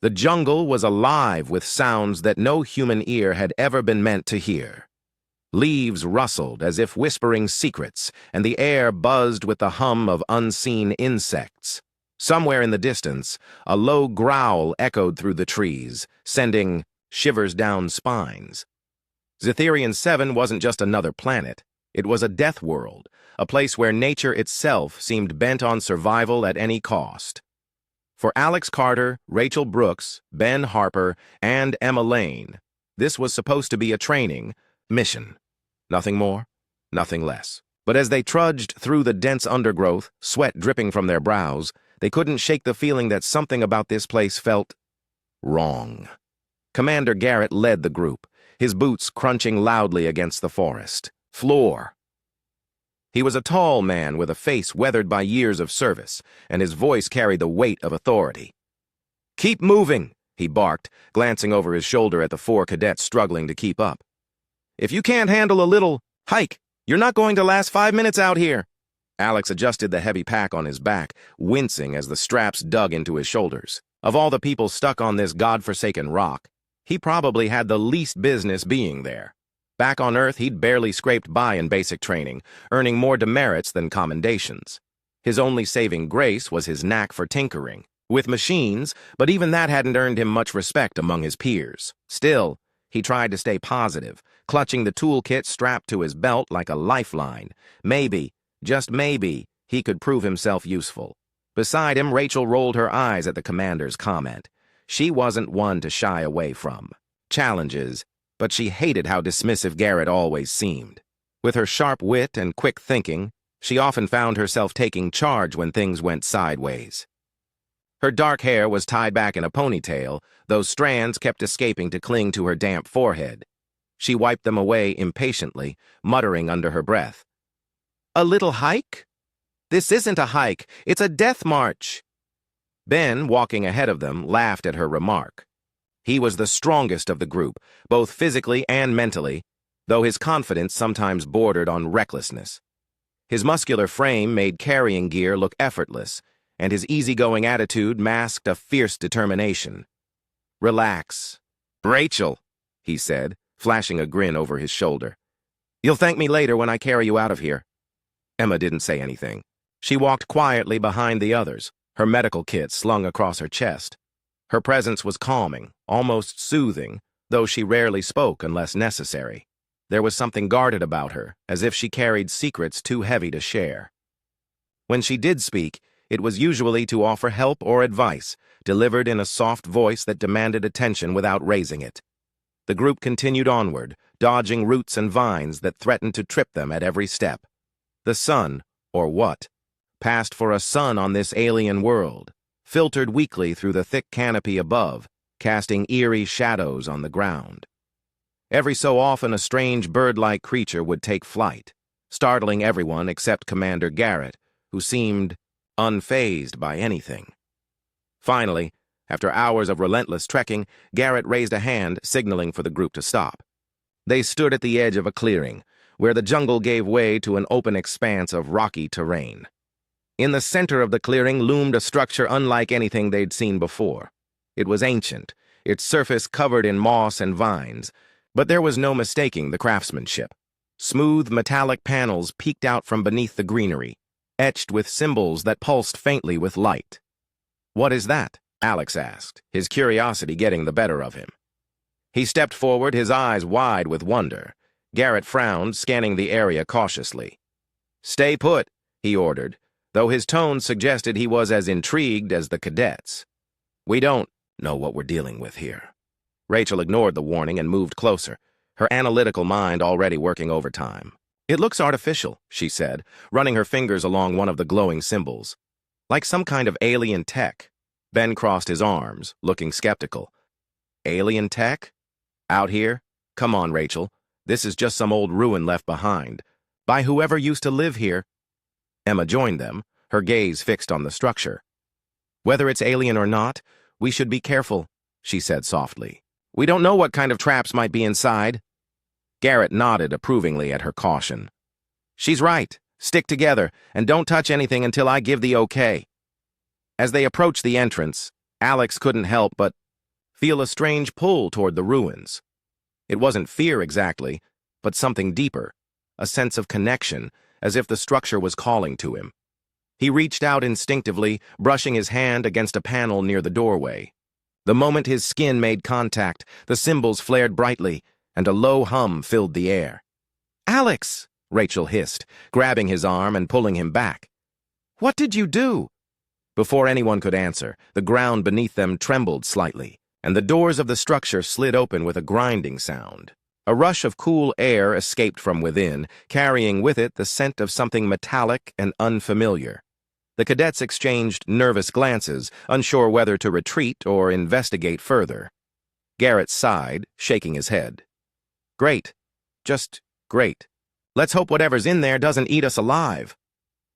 The jungle was alive with sounds that no human ear had ever been meant to hear. Leaves rustled as if whispering secrets, and the air buzzed with the hum of unseen insects. Somewhere in the distance, a low growl echoed through the trees, sending shivers down spines. Zetherian 7 wasn't just another planet. It was a death world, a place where nature itself seemed bent on survival at any cost. For Alex Carter, Rachel Brooks, Ben Harper, and Emma Lane, this was supposed to be a training mission. Nothing more, nothing less. But as they trudged through the dense undergrowth, sweat dripping from their brows, they couldn't shake the feeling that something about this place felt wrong. Commander Garrett led the group, his boots crunching loudly against the forest floor. He was a tall man with a face weathered by years of service, and his voice carried the weight of authority. "Keep moving," he barked, glancing over his shoulder at the 4 cadets struggling to keep up. "If you can't handle a little hike, you're not going to last 5 minutes out here." Alex adjusted the heavy pack on his back, wincing as the straps dug into his shoulders. Of all the people stuck on this godforsaken rock, he probably had the least business being there. Back on Earth, he'd barely scraped by in basic training, earning more demerits than commendations. His only saving grace was his knack for tinkering with machines, but even that hadn't earned him much respect among his peers. Still, he tried to stay positive, clutching the toolkit strapped to his belt like a lifeline. Maybe, just maybe, he could prove himself useful. Beside him, Rachel rolled her eyes at the commander's comment. She wasn't one to shy away from challenges, but she hated how dismissive Garrett always seemed. With her sharp wit and quick thinking, she often found herself taking charge when things went sideways. Her dark hair was tied back in a ponytail, though strands kept escaping to cling to her damp forehead. She wiped them away impatiently, muttering under her breath. "A little hike? This isn't a hike, it's a death march." Ben, walking ahead of them, laughed at her remark. He was the strongest of the group, both physically and mentally, though his confidence sometimes bordered on recklessness. His muscular frame made carrying gear look effortless, and his easygoing attitude masked a fierce determination. "Relax. Rachel," he said, flashing a grin over his shoulder. "You'll thank me later when I carry you out of here." Emma didn't say anything. She walked quietly behind the others, her medical kit slung across her chest. Her presence was calming, almost soothing, though she rarely spoke unless necessary. There was something guarded about her, as if she carried secrets too heavy to share. When she did speak, it was usually to offer help or advice, delivered in a soft voice that demanded attention without raising it. The group continued onward, dodging roots and vines that threatened to trip them at every step. The sun, or what, passed for a sun on this alien world, filtered weakly through the thick canopy above, casting eerie shadows on the ground. Every so often a strange bird-like creature would take flight, startling everyone except Commander Garrett, who seemed unfazed by anything. Finally, after hours of relentless trekking, Garrett raised a hand, signaling for the group to stop. They stood at the edge of a clearing, where the jungle gave way to an open expanse of rocky terrain. In the center of the clearing loomed a structure unlike anything they'd seen before. It was ancient, its surface covered in moss and vines, but there was no mistaking the craftsmanship. Smooth metallic panels peeked out from beneath the greenery, etched with symbols that pulsed faintly with light. "What is that?" Alex asked, his curiosity getting the better of him. He stepped forward, his eyes wide with wonder. Garrett frowned, scanning the area cautiously. "Stay put," he ordered, though his tone suggested he was as intrigued as the cadets. "We don't know what we're dealing with here." Rachel ignored the warning and moved closer, her analytical mind already working overtime. "It looks artificial," she said, running her fingers along one of the glowing symbols. "Like some kind of alien tech." Ben crossed his arms, looking skeptical. "Alien tech? Out here? Come on, Rachel. This is just some old ruin left behind, by whoever used to live here." Emma joined them, her gaze fixed on the structure. "Whether it's alien or not, we should be careful," she said softly. "We don't know what kind of traps might be inside." Garrett nodded approvingly at her caution. "She's right. Stick together, and don't touch anything until I give the okay." As they approached the entrance, Alex couldn't help but feel a strange pull toward the ruins. It wasn't fear exactly, but something deeper, a sense of connection, as if the structure was calling to him. He reached out instinctively, brushing his hand against a panel near the doorway. The moment his skin made contact, the symbols flared brightly, and a low hum filled the air. "Alex!" Rachel hissed, grabbing his arm and pulling him back. "What did you do?" Before anyone could answer, the ground beneath them trembled slightly, and the doors of the structure slid open with a grinding sound. A rush of cool air escaped from within, carrying with it the scent of something metallic and unfamiliar. The cadets exchanged nervous glances, unsure whether to retreat or investigate further. Garrett sighed, shaking his head. "Great. Just great. Let's hope whatever's in there doesn't eat us alive."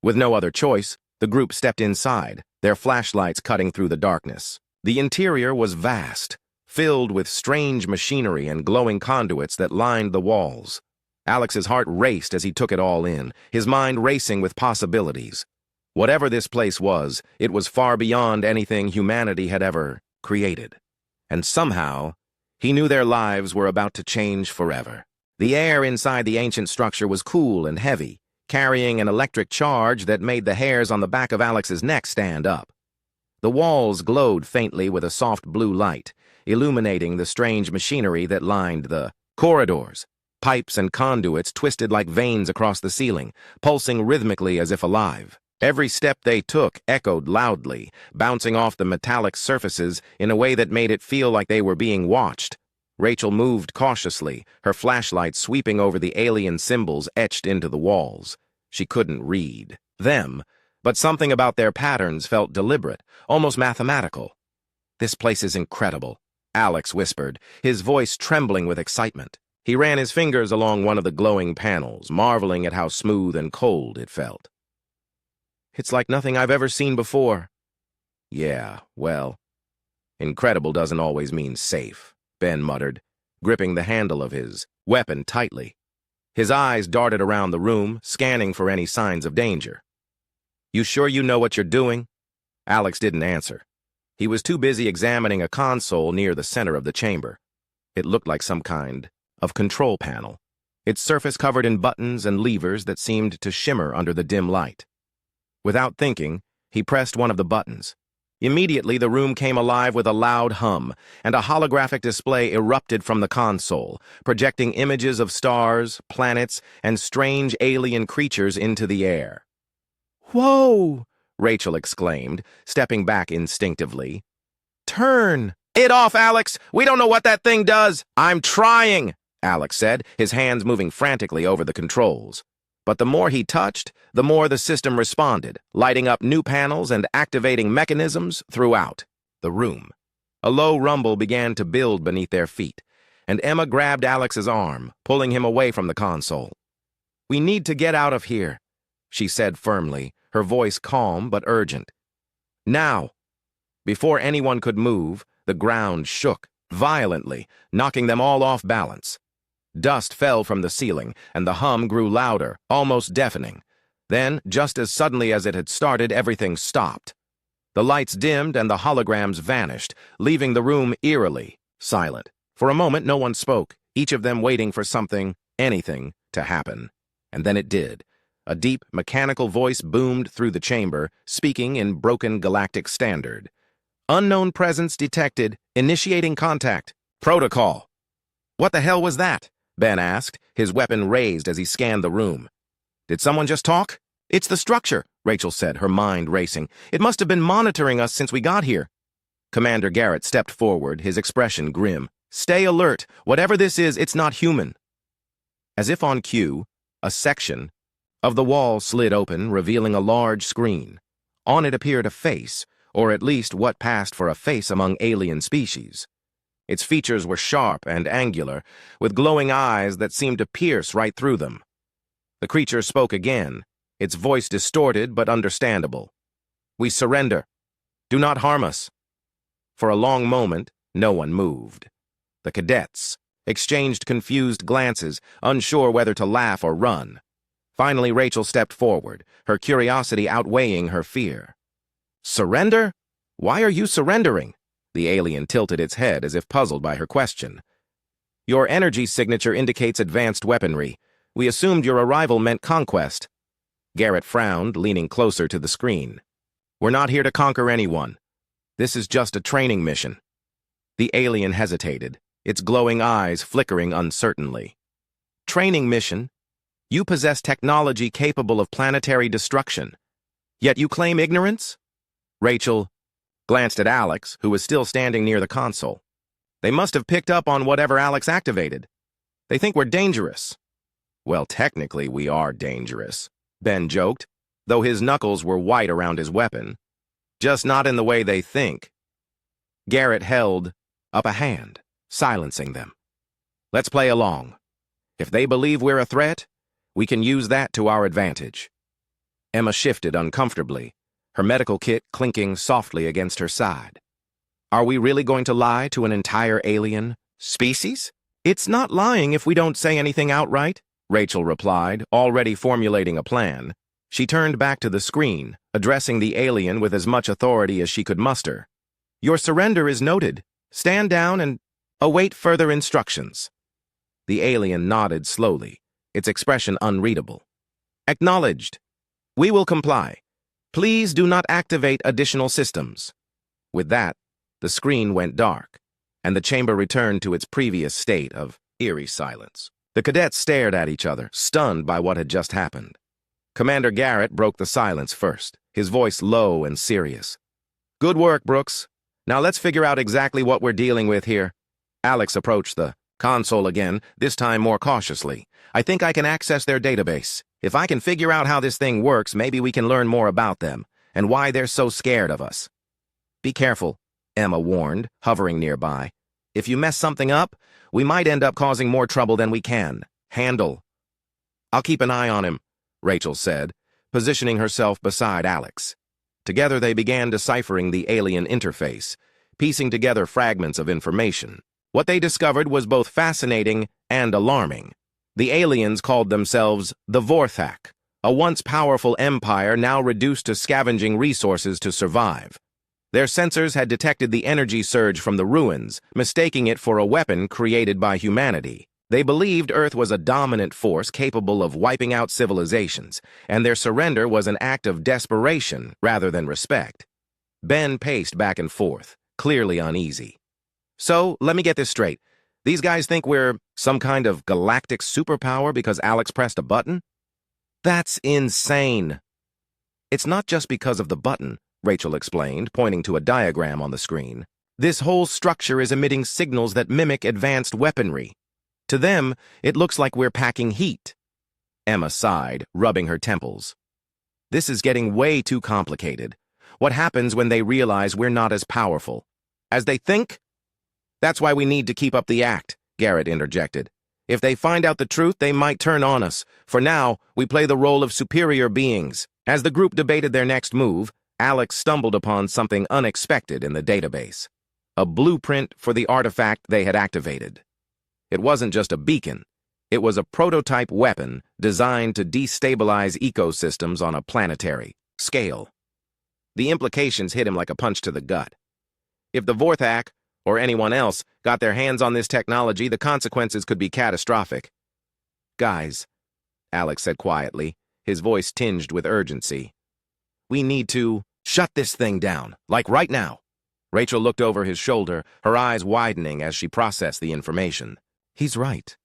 With no other choice, the group stepped inside, their flashlights cutting through the darkness. The interior was vast, filled with strange machinery and glowing conduits that lined the walls. Alex's heart raced as he took it all in, his mind racing with possibilities. Whatever this place was, it was far beyond anything humanity had ever created. And somehow, he knew their lives were about to change forever. The air inside the ancient structure was cool and heavy, carrying an electric charge that made the hairs on the back of Alex's neck stand up. The walls glowed faintly with a soft blue light, illuminating the strange machinery that lined the corridors. Pipes and conduits twisted like veins across the ceiling, pulsing rhythmically as if alive. Every step they took echoed loudly, bouncing off the metallic surfaces in a way that made it feel like they were being watched. Rachel moved cautiously, her flashlight sweeping over the alien symbols etched into the walls. She couldn't read them, but something about their patterns felt deliberate, almost mathematical. "This place is incredible," Alex whispered, his voice trembling with excitement. He ran his fingers along one of the glowing panels, marveling at how smooth and cold it felt. "It's like nothing I've ever seen before." "Yeah, well, incredible doesn't always mean safe," Ben muttered, gripping the handle of his weapon tightly. His eyes darted around the room, scanning for any signs of danger. "You sure you know what you're doing?" Alex didn't answer. He was too busy examining a console near the center of the chamber. It looked like some kind of control panel, its surface covered in buttons and levers that seemed to shimmer under the dim light. Without thinking, he pressed one of the buttons. Immediately, the room came alive with a loud hum, and a holographic display erupted from the console, projecting images of stars, planets, and strange alien creatures into the air. "Whoa!" Rachel exclaimed, stepping back instinctively. "Turn it off, Alex! We don't know what that thing does!" "I'm trying," Alex said, his hands moving frantically over the controls. But the more he touched, the more the system responded, lighting up new panels and activating mechanisms throughout the room. A low rumble began to build beneath their feet, and Emma grabbed Alex's arm, pulling him away from the console. "We need to get out of here," she said firmly, her voice calm but urgent. "Now!" Before anyone could move, the ground shook violently, knocking them all off balance. Dust fell from the ceiling, and the hum grew louder, almost deafening. Then, just as suddenly as it had started, everything stopped. The lights dimmed and the holograms vanished, leaving the room eerily silent. For a moment, no one spoke, each of them waiting for something, anything, to happen. And then it did. A deep, mechanical voice boomed through the chamber, speaking in broken galactic standard. "Unknown presence detected. Initiating contact. Protocol." "What the hell was that?" Ben asked, his weapon raised as he scanned the room. "Did someone just talk?" "It's the structure," Rachel said, her mind racing. "It must have been monitoring us since we got here." Commander Garrett stepped forward, his expression grim. "Stay alert. Whatever this is, it's not human." As if on cue, a section of the wall slid open, revealing a large screen. On it appeared a face, or at least what passed for a face among alien species. Its features were sharp and angular, with glowing eyes that seemed to pierce right through them. The creature spoke again, its voice distorted but understandable. "We surrender. Do not harm us." For a long moment, no one moved. The cadets exchanged confused glances, unsure whether to laugh or run. Finally, Rachel stepped forward, her curiosity outweighing her fear. "Surrender? Why are you surrendering?" The alien tilted its head as if puzzled by her question. Your energy signature indicates advanced weaponry. We assumed your arrival meant conquest. Garrett frowned, leaning closer to the screen. We're not here to conquer anyone. This is just a training mission. The alien hesitated, its glowing eyes flickering uncertainly. Training mission? You possess technology capable of planetary destruction. Yet you claim ignorance? Rachel glanced at Alex, who was still standing near the console. They must have picked up on whatever Alex activated. They think we're dangerous. Well, technically, we are dangerous, Ben joked, though his knuckles were white around his weapon. Just not in the way they think. Garrett held up a hand, silencing them. Let's play along. If they believe we're a threat, we can use that to our advantage. Emma shifted uncomfortably, her medical kit clinking softly against her side. Are we really going to lie to an entire alien species? It's not lying if we don't say anything outright, Rachel replied, already formulating a plan. She turned back to the screen, addressing the alien with as much authority as she could muster. Your surrender is noted. Stand down and await further instructions. The alien nodded slowly, its expression unreadable. Acknowledged. We will comply. Please do not activate additional systems. With that, the screen went dark, and the chamber returned to its previous state of eerie silence. The cadets stared at each other, stunned by what had just happened. Commander Garrett broke the silence first, his voice low and serious. Good work, Brooks. Now let's figure out exactly what we're dealing with here. Alex approached the console again, this time more cautiously. I think I can access their database. If I can figure out how this thing works, maybe we can learn more about them, and why they're so scared of us. Be careful, Emma warned, hovering nearby. If you mess something up, we might end up causing more trouble than we can handle. I'll keep an eye on him, Rachel said, positioning herself beside Alex. Together they began deciphering the alien interface, piecing together fragments of information. What they discovered was both fascinating and alarming. The aliens called themselves the Vorthak, a once powerful empire now reduced to scavenging resources to survive. Their sensors had detected the energy surge from the ruins, mistaking it for a weapon created by humanity. They believed Earth was a dominant force capable of wiping out civilizations, and their surrender was an act of desperation rather than respect. Ben paced back and forth, clearly uneasy. So, let me get this straight. These guys think we're some kind of galactic superpower because Alex pressed a button? That's insane. It's not just because of the button, Rachel explained, pointing to a diagram on the screen. This whole structure is emitting signals that mimic advanced weaponry. To them, it looks like we're packing heat. Emma sighed, rubbing her temples. This is getting way too complicated. What happens when they realize we're not as powerful as they think? That's why we need to keep up the act, Garrett interjected. If they find out the truth, they might turn on us. For now, we play the role of superior beings. As the group debated their next move, Alex stumbled upon something unexpected in the database. A blueprint for the artifact they had activated. It wasn't just a beacon. It was a prototype weapon designed to destabilize ecosystems on a planetary scale. The implications hit him like a punch to the gut. If the Vorthak, or anyone else, got their hands on this technology, the consequences could be catastrophic. Guys, Alex said quietly, his voice tinged with urgency. We need to shut this thing down, like right now. Rachel looked over his shoulder, her eyes widening as she processed the information. He's right.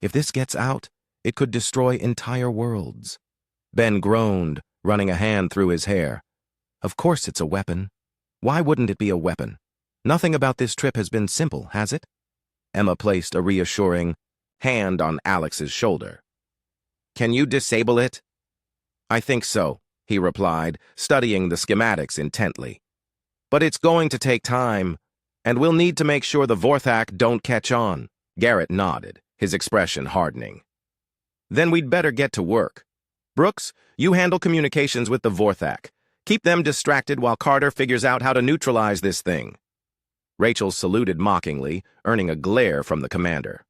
If this gets out, it could destroy entire worlds. Ben groaned, running a hand through his hair. Of course it's a weapon. Why wouldn't it be a weapon? Nothing about this trip has been simple, has it? Emma placed a reassuring hand on Alex's shoulder. Can you disable it? I think so, he replied, studying the schematics intently. But it's going to take time, and we'll need to make sure the Vorthak don't catch on. Garrett nodded, his expression hardening. Then we'd better get to work. Brooks, you handle communications with the Vorthak. Keep them distracted while Carter figures out how to neutralize this thing. Rachel saluted mockingly, earning a glare from the commander.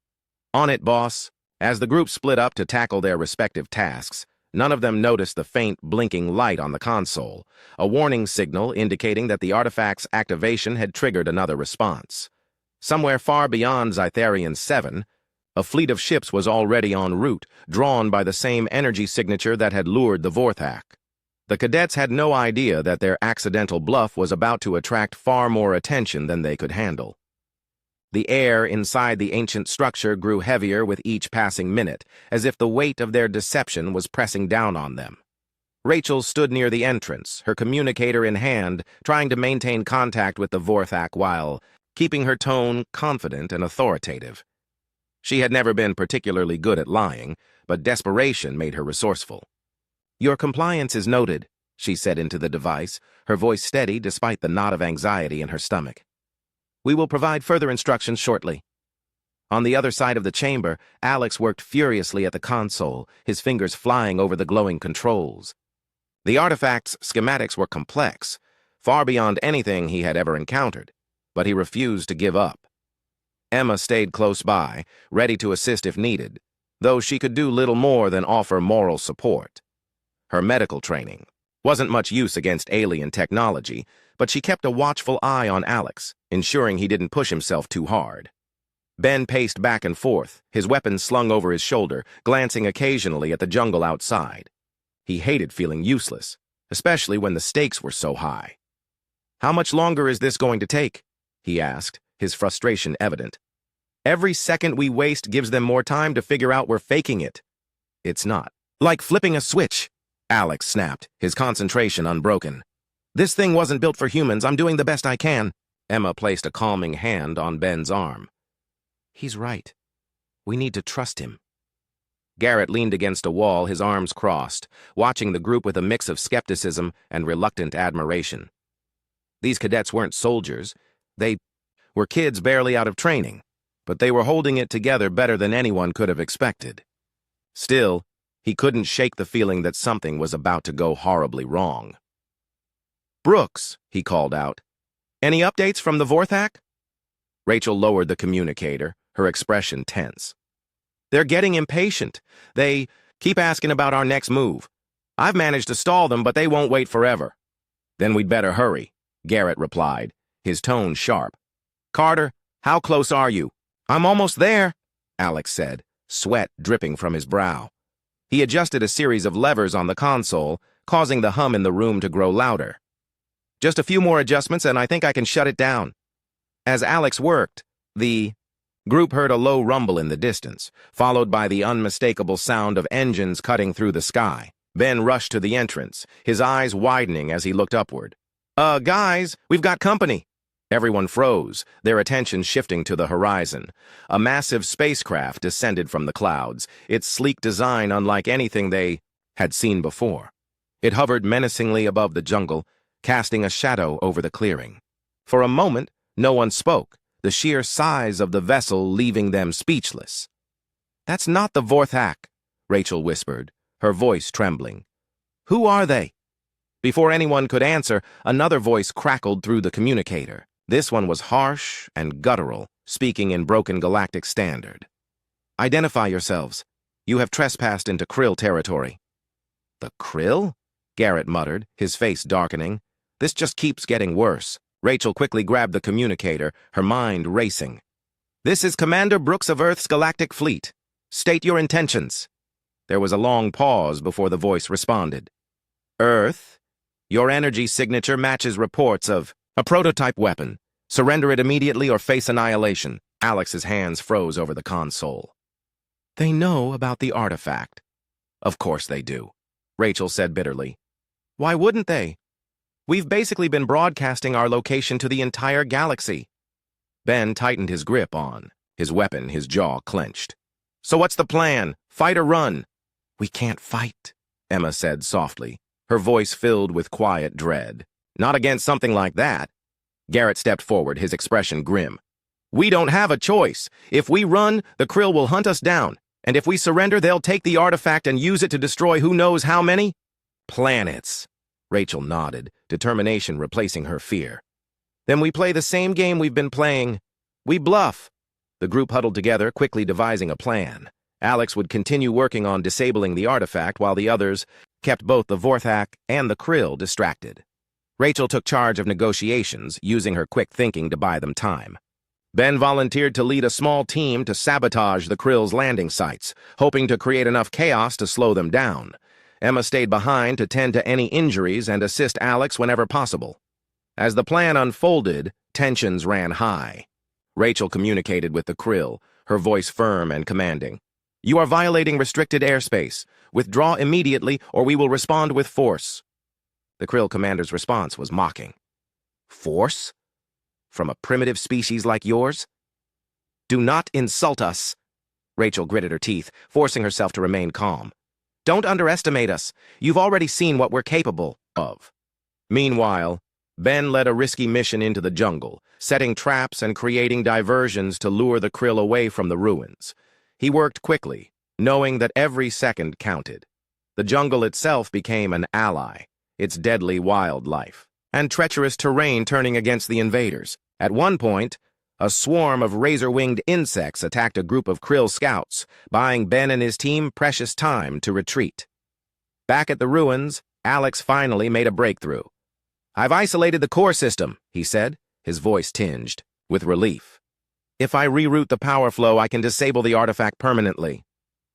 On it, boss. As the group split up to tackle their respective tasks, None of them noticed the faint, blinking light on the console, a warning signal indicating that the artifact's activation had triggered another response. Somewhere far beyond Zytharian 7, a fleet of ships was already en route, drawn by the same energy signature that had lured the Vorthak. The cadets had no idea that their accidental bluff was about to attract far more attention than they could handle. The air inside the ancient structure grew heavier with each passing minute, as if the weight of their deception was pressing down on them. Rachel stood near the entrance, her communicator in hand, trying to maintain contact with the Vorthak while keeping her tone confident and authoritative. She had never been particularly good at lying, but desperation made her resourceful. "Your compliance is noted," she said into the device, her voice steady despite the knot of anxiety in her stomach. "We will provide further instructions shortly." On the other side of the chamber, Alex worked furiously at the console, his fingers flying over the glowing controls. The artifact's schematics were complex, far beyond anything he had ever encountered, but he refused to give up. Emma stayed close by, ready to assist if needed, though she could do little more than offer moral support. Her medical training wasn't much use against alien technology, but she kept a watchful eye on Alex, ensuring he didn't push himself too hard. Ben paced back and forth, his weapon slung over his shoulder, glancing occasionally at the jungle outside. He hated feeling useless, especially when the stakes were so high. "How much longer is this going to take?" he asked, his frustration evident. "Every second we waste gives them more time to figure out we're faking it." "It's not like flipping a switch," Alex snapped, his concentration unbroken. "This thing wasn't built for humans. I'm doing the best I can." Emma placed a calming hand on Ben's arm. "He's right. We need to trust him." Garrett leaned against a wall, his arms crossed, watching the group with a mix of skepticism and reluctant admiration. These cadets weren't soldiers. They were kids barely out of training, but they were holding it together better than anyone could have expected. Still, he couldn't shake the feeling that something was about to go horribly wrong. "Brooks," he called out. "Any updates from the Vorthak?" Rachel lowered the communicator, her expression tense. "They're getting impatient. They keep asking about our next move. I've managed to stall them, but they won't wait forever." "Then we'd better hurry," Garrett replied, his tone sharp. "Carter, how close are you?" "I'm almost there," Alex said, sweat dripping from his brow. He adjusted a series of levers on the console, causing the hum in the room to grow louder. "Just a few more adjustments and I think I can shut it down." As Alex worked, the group heard a low rumble in the distance, followed by the unmistakable sound of engines cutting through the sky. Ben rushed to the entrance, his eyes widening as he looked upward. Guys, we've got company." Everyone froze, their attention shifting to the horizon. A massive spacecraft descended from the clouds, its sleek design unlike anything they had seen before. It hovered menacingly above the jungle, casting a shadow over the clearing. For a moment, no one spoke, the sheer size of the vessel leaving them speechless. "That's not the Vorthak," Rachel whispered, her voice trembling. "Who are they?" Before anyone could answer, another voice crackled through the communicator. This one was harsh and guttural, speaking in broken galactic standard. "Identify yourselves. You have trespassed into Krill territory." "The Krill?" Garrett muttered, his face darkening. "This just keeps getting worse." Rachel quickly grabbed the communicator, her mind racing. "This is Commander Brooks of Earth's Galactic Fleet. State your intentions." There was a long pause before the voice responded. "Earth, your energy signature matches reports of a prototype weapon. Surrender it immediately or face annihilation." Alex's hands froze over the console. "They know about the artifact." "Of course they do," Rachel said bitterly. "Why wouldn't they? We've basically been broadcasting our location to the entire galaxy." Ben tightened his grip on his weapon, his jaw clenched. "So what's the plan? Fight or run?" "We can't fight," Emma said softly, her voice filled with quiet dread. "Not against something like that." Garrett stepped forward, his expression grim. "We don't have a choice. If we run, the Krill will hunt us down. And if we surrender, they'll take the artifact and use it to destroy who knows how many planets." Rachel nodded, determination replacing her fear. "Then we play the same game we've been playing. We bluff." The group huddled together, quickly devising a plan. Alex would continue working on disabling the artifact while the others kept both the Vorthak and the Krill distracted. Rachel took charge of negotiations, using her quick thinking to buy them time. Ben volunteered to lead a small team to sabotage the Krill's landing sites, hoping to create enough chaos to slow them down. Emma stayed behind to tend to any injuries and assist Alex whenever possible. As the plan unfolded, tensions ran high. Rachel communicated with the Krill, her voice firm and commanding. "You are violating restricted airspace. Withdraw immediately, or we will respond with force." The Krill commander's response was mocking. "Force? From a primitive species like yours? Do not insult us." Rachel gritted her teeth, forcing herself to remain calm. "Don't underestimate us. You've already seen what we're capable of." Meanwhile, Ben led a risky mission into the jungle, setting traps and creating diversions to lure the Krill away from the ruins. He worked quickly, knowing that every second counted. The jungle itself became an ally, its deadly wildlife, and treacherous terrain turning against the invaders. At one point, a swarm of razor-winged insects attacked a group of Krill scouts, buying Ben and his team precious time to retreat. Back at the ruins, Alex finally made a breakthrough. "I've isolated the core system," he said, his voice tinged with relief. "If I reroute the power flow, I can disable the artifact permanently."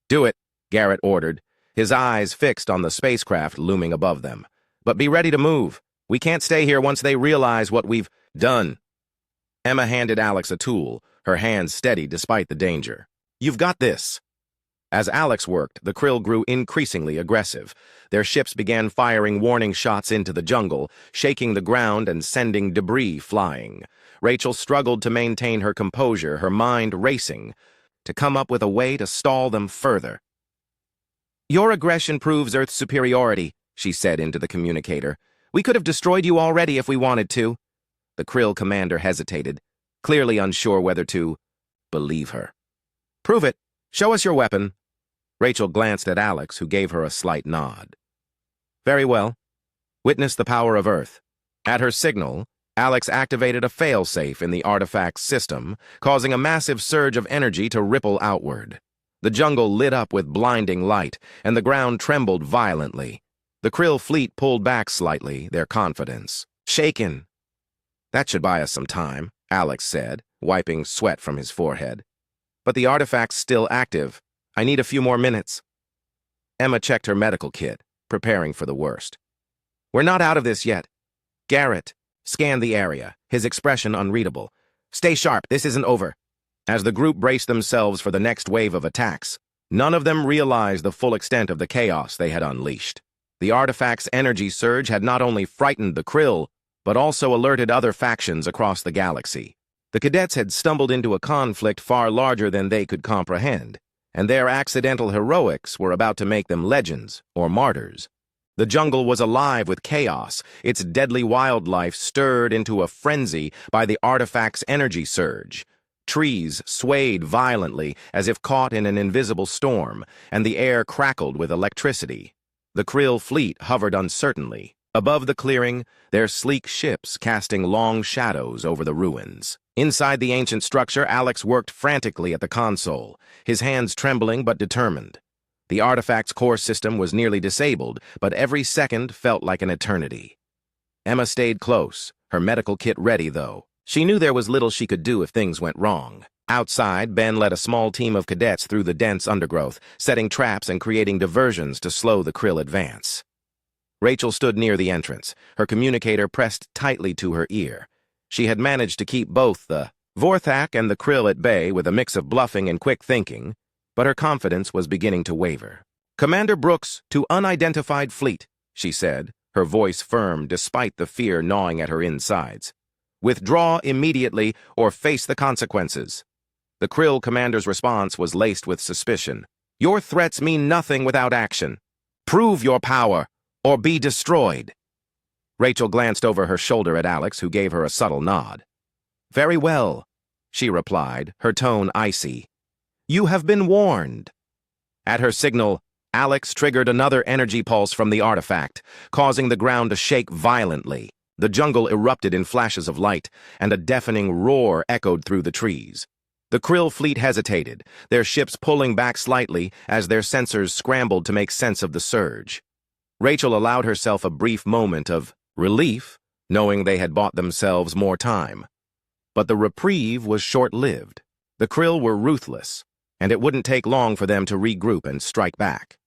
"Do it," Garrett ordered, his eyes fixed on the spacecraft looming above them. "But be ready to move. We can't stay here once they realize what we've done." Emma handed Alex a tool, her hands steady despite the danger. "You've got this." As Alex worked, the Krill grew increasingly aggressive. Their ships began firing warning shots into the jungle, shaking the ground and sending debris flying. Rachel struggled to maintain her composure, her mind racing, to come up with a way to stall them further. "Your aggression proves Earth's superiority," she said into the communicator. "We could have destroyed you already if we wanted to." The Krill commander hesitated, clearly unsure whether to believe her. "Prove it. Show us your weapon." Rachel glanced at Alex, who gave her a slight nod. "Very well. Witness the power of Earth." At her signal, Alex activated a failsafe in the artifact's system, causing a massive surge of energy to ripple outward. The jungle lit up with blinding light, and the ground trembled violently. The Krill fleet pulled back slightly, their confidence shaken. "That should buy us some time," Alex said, wiping sweat from his forehead. "But the artifact's still active. I need a few more minutes." Emma checked her medical kit, preparing for the worst. "We're not out of this yet." Garrett scanned the area, his expression unreadable. "Stay sharp, this isn't over." As the group braced themselves for the next wave of attacks, none of them realized the full extent of the chaos they had unleashed. The artifact's energy surge had not only frightened the Krill, but also alerted other factions across the galaxy. The cadets had stumbled into a conflict far larger than they could comprehend, and their accidental heroics were about to make them legends or martyrs. The jungle was alive with chaos, its deadly wildlife stirred into a frenzy by the artifact's energy surge. Trees swayed violently as if caught in an invisible storm, and the air crackled with electricity. The Krill fleet hovered uncertainly above the clearing, their sleek ships casting long shadows over the ruins. Inside the ancient structure, Alex worked frantically at the console, his hands trembling but determined. The artifact's core system was nearly disabled, but every second felt like an eternity. Emma stayed close, her medical kit ready, though. She knew there was little she could do if things went wrong. Outside, Ben led a small team of cadets through the dense undergrowth, setting traps and creating diversions to slow the Krill advance. Rachel stood near the entrance, her communicator pressed tightly to her ear. She had managed to keep both the Vorthak and the Krill at bay with a mix of bluffing and quick thinking, but her confidence was beginning to waver. "Commander Brooks to unidentified fleet," she said, her voice firm despite the fear gnawing at her insides. "Withdraw immediately or face the consequences." The Krill commander's response was laced with suspicion. "Your threats mean nothing without action. Prove your power, or be destroyed." Rachel glanced over her shoulder at Alex, who gave her a subtle nod. "Very well," she replied, her tone icy. "You have been warned." At her signal, Alex triggered another energy pulse from the artifact, causing the ground to shake violently. The jungle erupted in flashes of light, and a deafening roar echoed through the trees. The Krill fleet hesitated, their ships pulling back slightly as their sensors scrambled to make sense of the surge. Rachel allowed herself a brief moment of relief, knowing they had bought themselves more time. But the reprieve was short-lived. The Krill were ruthless, and it wouldn't take long for them to regroup and strike back.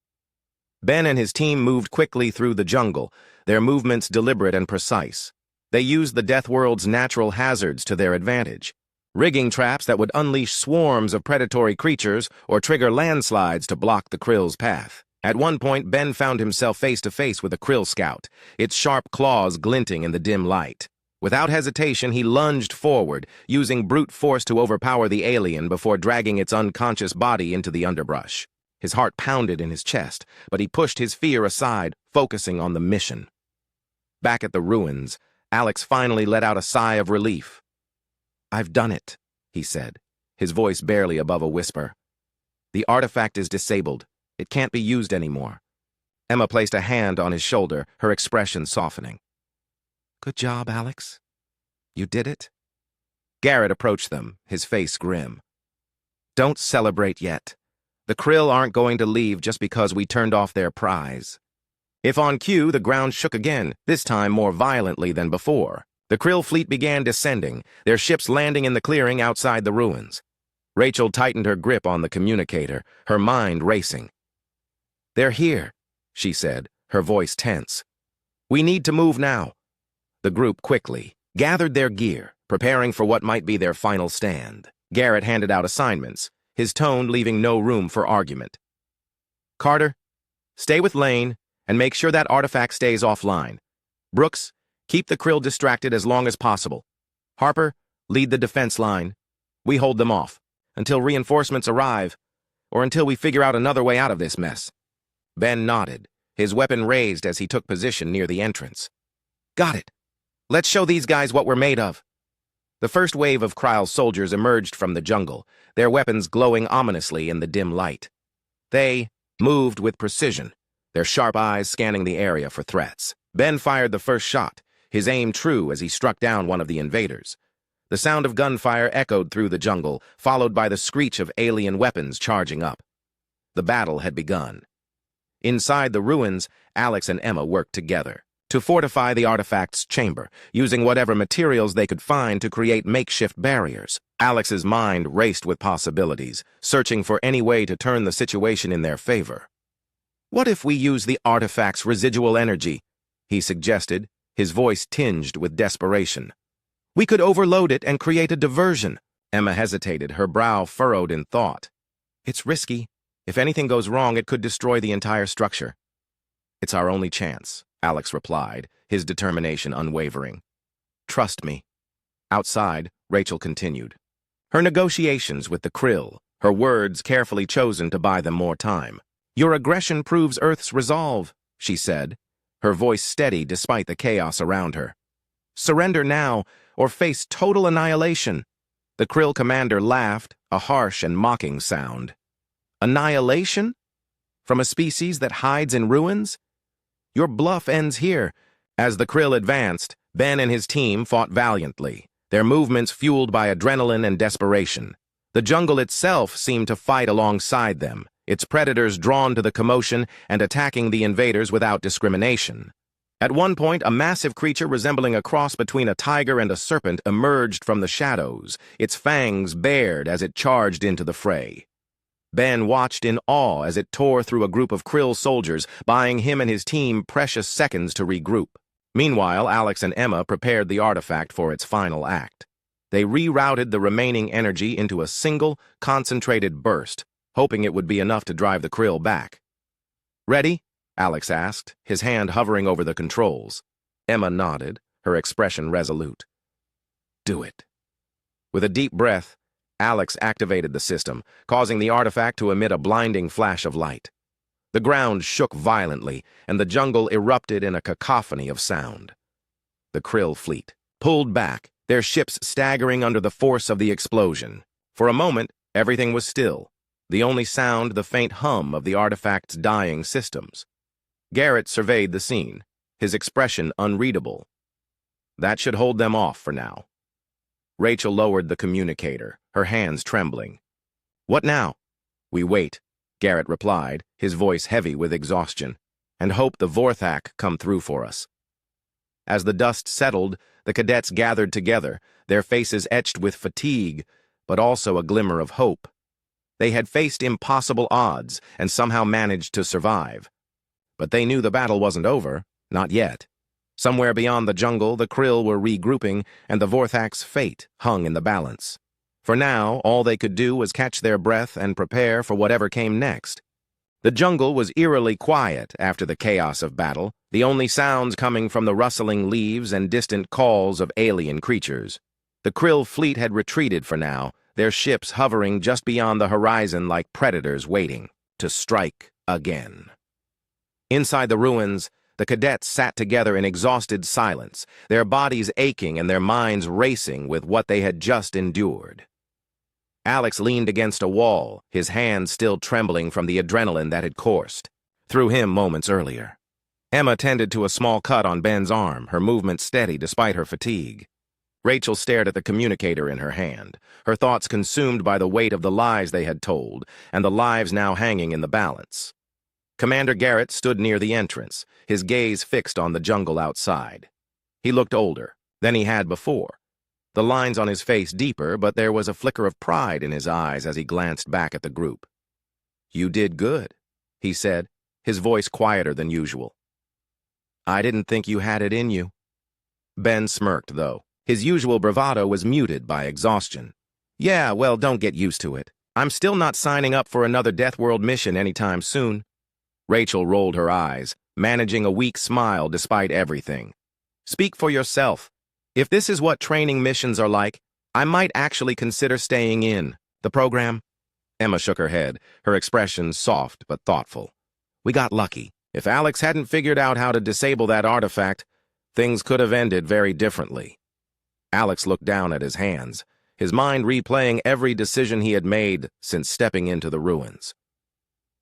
Ben and his team moved quickly through the jungle, their movements deliberate and precise. They used the Deathworld's natural hazards to their advantage, rigging traps that would unleash swarms of predatory creatures or trigger landslides to block the Krill's path. At one point, Ben found himself face-to-face with a Krill scout, its sharp claws glinting in the dim light. Without hesitation, he lunged forward, using brute force to overpower the alien before dragging its unconscious body into the underbrush. His heart pounded in his chest, but he pushed his fear aside, focusing on the mission. Back at the ruins, Alex finally let out a sigh of relief. "I've done it," he said, his voice barely above a whisper. "The artifact is disabled. It can't be used anymore." Emma placed a hand on his shoulder, her expression softening. "Good job, Alex. You did it." Garrett approached them, his face grim. "Don't celebrate yet. The Krill aren't going to leave just because we turned off their prize." If on cue, the ground shook again, this time more violently than before. The Krill fleet began descending, their ships landing in the clearing outside the ruins. Rachel tightened her grip on the communicator, her mind racing. "They're here," she said, her voice tense. "We need to move now." The group quickly gathered their gear, preparing for what might be their final stand. Garrett handed out assignments, his tone leaving no room for argument. "Carter, stay with Lane and make sure that artifact stays offline. Brooks, keep the Krill distracted as long as possible. Harper, lead the defense line. We hold them off until reinforcements arrive, or until we figure out another way out of this mess." Ben nodded, his weapon raised as he took position near the entrance. "Got it. Let's show these guys what we're made of." The first wave of Kryl's soldiers emerged from the jungle, their weapons glowing ominously in the dim light. They moved with precision, their sharp eyes scanning the area for threats. Ben fired the first shot, his aim true as he struck down one of the invaders. The sound of gunfire echoed through the jungle, followed by the screech of alien weapons charging up. The battle had begun. Inside the ruins, Alex and Emma worked together to fortify the artifact's chamber, using whatever materials they could find to create makeshift barriers. Alex's mind raced with possibilities, searching for any way to turn the situation in their favor. "What if we use the artifact's residual energy?" he suggested, his voice tinged with desperation. "We could overload it and create a diversion." Emma hesitated, her brow furrowed in thought. "It's risky. If anything goes wrong, it could destroy the entire structure." "It's our only chance," Alex replied, his determination unwavering. "Trust me." Outside, Rachel continued her negotiations with the Krill, her words carefully chosen to buy them more time. "Your aggression proves Earth's resolve," she said, her voice steady despite the chaos around her. "Surrender now, or face total annihilation." The Krill commander laughed, a harsh and mocking sound. "Annihilation? From a species that hides in ruins? Your bluff ends here." As the Krill advanced, Ben and his team fought valiantly, their movements fueled by adrenaline and desperation. The jungle itself seemed to fight alongside them, its predators drawn to the commotion and attacking the invaders without discrimination. At one point, a massive creature resembling a cross between a tiger and a serpent emerged from the shadows, its fangs bared as it charged into the fray. Ben watched in awe as it tore through a group of Krill soldiers, buying him and his team precious seconds to regroup. Meanwhile, Alex and Emma prepared the artifact for its final act. They rerouted the remaining energy into a single, concentrated burst, hoping it would be enough to drive the Krill back. "Ready?" Alex asked, his hand hovering over the controls. Emma nodded, her expression resolute. "Do it." With a deep breath, Alex activated the system, causing the artifact to emit a blinding flash of light. The ground shook violently, and the jungle erupted in a cacophony of sound. The Krill fleet pulled back, their ships staggering under the force of the explosion. For a moment, everything was still, the only sound the faint hum of the artifact's dying systems. Garrett surveyed the scene, his expression unreadable. That should hold them off for now. Rachel lowered the communicator, her hands trembling. "What now?" "We wait," Garrett replied, his voice heavy with exhaustion, "and hope the Vorthak come through for us." As the dust settled, the cadets gathered together, their faces etched with fatigue, but also a glimmer of hope. They had faced impossible odds and somehow managed to survive. But they knew the battle wasn't over, not yet. Somewhere beyond the jungle, the Krill were regrouping, and the Vorthak's fate hung in the balance. For now, all they could do was catch their breath and prepare for whatever came next. The jungle was eerily quiet after the chaos of battle, the only sounds coming from the rustling leaves and distant calls of alien creatures. The Krill fleet had retreated for now, their ships hovering just beyond the horizon like predators waiting to strike again. Inside the ruins, the cadets sat together in exhausted silence, their bodies aching and their minds racing with what they had just endured. Alex leaned against a wall, his hands still trembling from the adrenaline that had coursed through him moments earlier. Emma tended to a small cut on Ben's arm, her movement steady despite her fatigue. Rachel stared at the communicator in her hand, her thoughts consumed by the weight of the lies they had told and the lives now hanging in the balance. Commander Garrett stood near the entrance, his gaze fixed on the jungle outside. He looked older than he had before, the lines on his face deeper, but there was a flicker of pride in his eyes as he glanced back at the group. "You did good," he said, his voice quieter than usual. "I didn't think you had it in you." Ben smirked, though. His usual bravado was muted by exhaustion. "Yeah, well, don't get used to it. I'm still not signing up for another Deathworld mission anytime soon." Rachel rolled her eyes, managing a weak smile despite everything. "Speak for yourself. If this is what training missions are like, I might actually consider staying in the program." Emma shook her head, her expression soft but thoughtful. "We got lucky. If Alex hadn't figured out how to disable that artifact, things could have ended very differently." Alex looked down at his hands, his mind replaying every decision he had made since stepping into the ruins.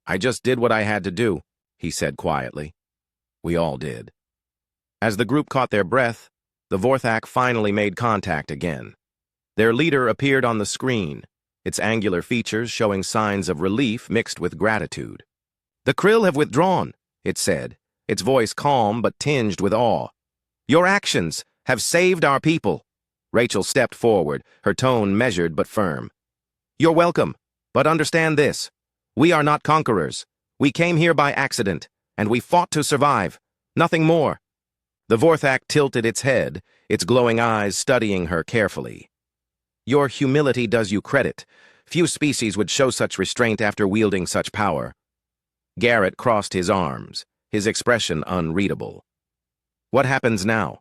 "I just did what I had to do," he said quietly. We all did. As the group caught their breath, the Vorthak finally made contact again. Their leader appeared on the screen, its angular features showing signs of relief mixed with gratitude. "The Krill have withdrawn," it said, its voice calm but tinged with awe. "Your actions have saved our people." Rachel stepped forward, her tone measured but firm. "You're welcome, but understand this. We are not conquerors. We came here by accident, and we fought to survive. Nothing more." The Vorthak tilted its head, its glowing eyes studying her carefully. "Your humility does you credit. Few species would show such restraint after wielding such power." Garrett crossed his arms, his expression unreadable. "What happens now?"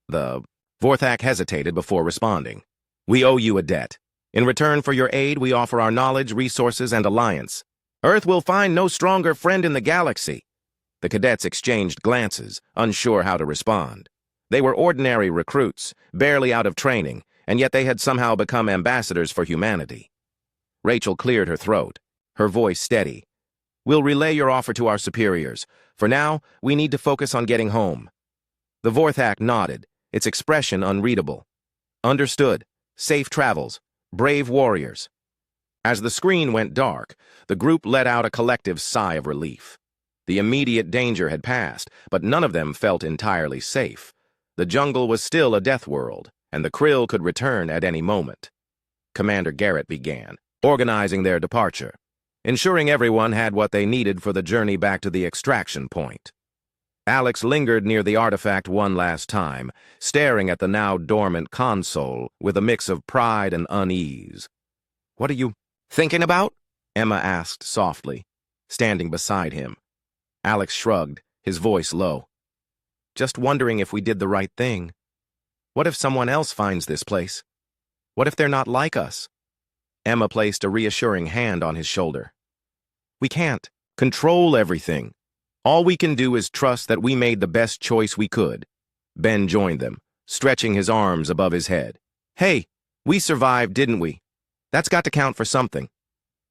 The Vorthak hesitated before responding. "We owe you a debt. In return for your aid, we offer our knowledge, resources, and alliance. Earth will find no stronger friend in the galaxy." The cadets exchanged glances, unsure how to respond. They were ordinary recruits, barely out of training, and yet they had somehow become ambassadors for humanity. Rachel cleared her throat, her voice steady. "We'll relay your offer to our superiors. For now, we need to focus on getting home." The Vorthak nodded, its expression unreadable. "Understood. Safe travels. Brave warriors." As the screen went dark, the group let out a collective sigh of relief. The immediate danger had passed, but none of them felt entirely safe. The jungle was still a death world, and the Krill could return at any moment. Commander Garrett began, organizing their departure, ensuring everyone had what they needed for the journey back to the extraction point. Alex lingered near the artifact one last time, staring at the now dormant console with a mix of pride and unease. "What are you thinking about?" Emma asked softly, standing beside him. Alex shrugged, his voice low. "Just wondering if we did the right thing. What if someone else finds this place? What if they're not like us?" Emma placed a reassuring hand on his shoulder. "We can't control everything. All we can do is trust that we made the best choice we could." Ben joined them, stretching his arms above his head. "Hey, we survived, didn't we? That's got to count for something."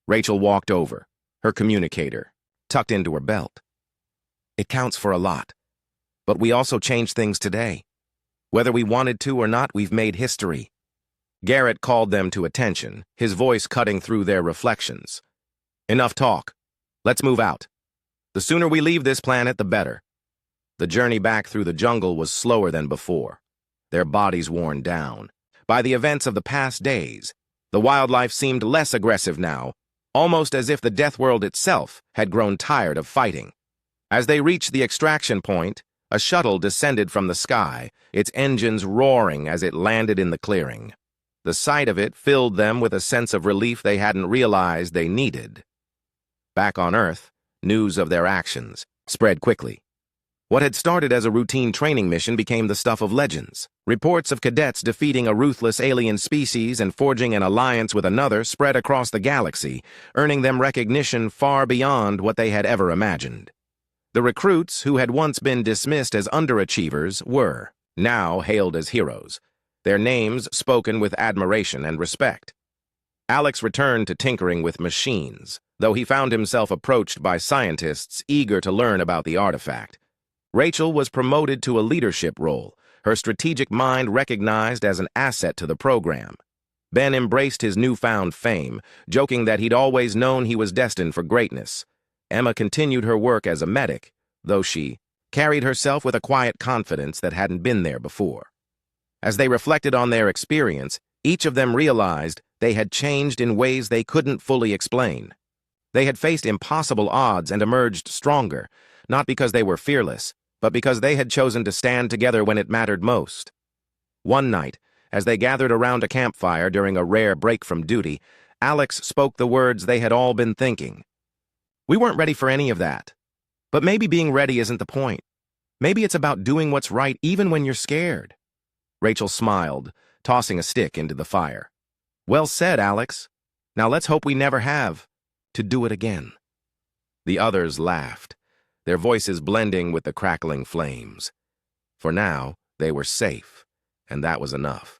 Rachel walked over, her communicator tucked into her belt. "It counts for a lot. But we also changed things today. Whether we wanted to or not, we've made history. Garrett called them to attention, his voice cutting through their reflections. Enough talk. Let's move out. The sooner we leave this planet, the better. The journey back through the jungle was slower than before, their bodies worn down. By the events of the past days, the wildlife seemed less aggressive now, almost as if the Deathworld itself had grown tired of fighting. As they reached the extraction point, a shuttle descended from the sky, its engines roaring as it landed in the clearing. The sight of it filled them with a sense of relief they hadn't realized they needed. Back on Earth, news of their actions spread quickly. What had started as a routine training mission became the stuff of legends. Reports of cadets defeating a ruthless alien species and forging an alliance with another spread across the galaxy, earning them recognition far beyond what they had ever imagined. The recruits, who had once been dismissed as underachievers, were now hailed as heroes, their names spoken with admiration and respect. Alex returned to tinkering with machines, though he found himself approached by scientists eager to learn about the artifact. Rachel was promoted to a leadership role, her strategic mind recognized as an asset to the program. Ben embraced his newfound fame, joking that he'd always known he was destined for greatness. Emma continued her work as a medic, though she carried herself with a quiet confidence that hadn't been there before. As they reflected on their experience, each of them realized they had changed in ways they couldn't fully explain. They had faced impossible odds and emerged stronger, not because they were fearless, but because they had chosen to stand together when it mattered most. One night, as they gathered around a campfire during a rare break from duty, Alex spoke the words they had all been thinking. We weren't ready for any of that. But maybe being ready isn't the point. Maybe it's about doing what's right even when you're scared. Rachel smiled, tossing a stick into the fire. Well said, Alex. Now let's hope we never have to do it again. The others laughed, their voices blending with the crackling flames. For now, they were safe, and that was enough.